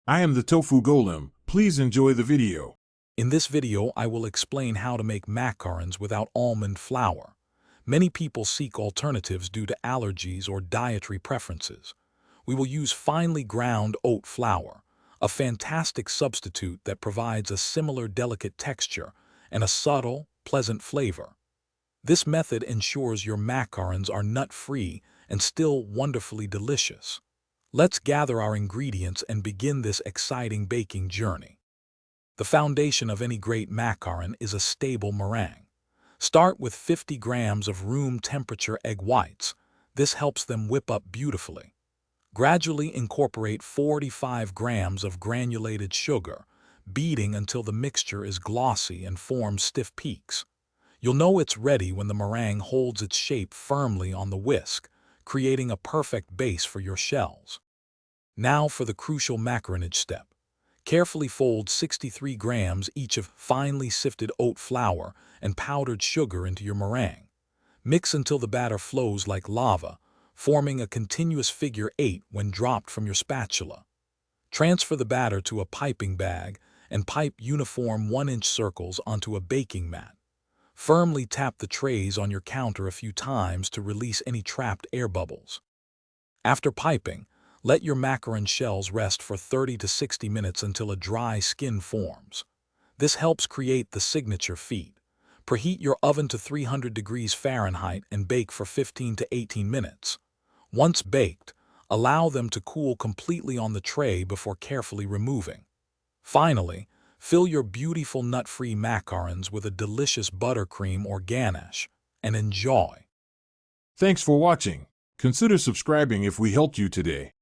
I am the Tofu Golem. Please enjoy the video. In this video, I will explain how to make macarons without almond flour. Many people seek alternatives due to allergies or dietary preferences. We will use finely ground oat flour, a fantastic substitute that provides a similar delicate texture and a subtle, pleasant flavor. This method ensures your macarons are nut-free and still wonderfully delicious. Let's gather our ingredients and begin this exciting baking journey. The foundation of any great macaron is a stable meringue. Start with 50 grams of room-temperature egg whites. This helps them whip up beautifully. Gradually incorporate 45 grams of granulated sugar, beating until the mixture is glossy and forms stiff peaks. You'll know it's ready when the meringue holds its shape firmly on the whisk, creating a perfect base for your shells. Now for the crucial macaronage step. Carefully fold 63 grams each of finely sifted oat flour and powdered sugar into your meringue. Mix until the batter flows like lava, forming a continuous figure 8 when dropped from your spatula. Transfer the batter to a piping bag and pipe uniform 1-inch circles onto a baking mat. Firmly tap the trays on your counter a few times to release any trapped air bubbles. After piping, let your macaron shells rest for 30 to 60 minutes until a dry skin forms. This helps create the signature feat. Preheat your oven to 300 degrees Fahrenheit and bake for 15 to 18 minutes. Once baked, allow them to cool completely on the tray before carefully removing. Finally, fill your beautiful nut-free macarons with a delicious buttercream or ganache, and enjoy. Thanks for watching. Consider subscribing if we helped you today.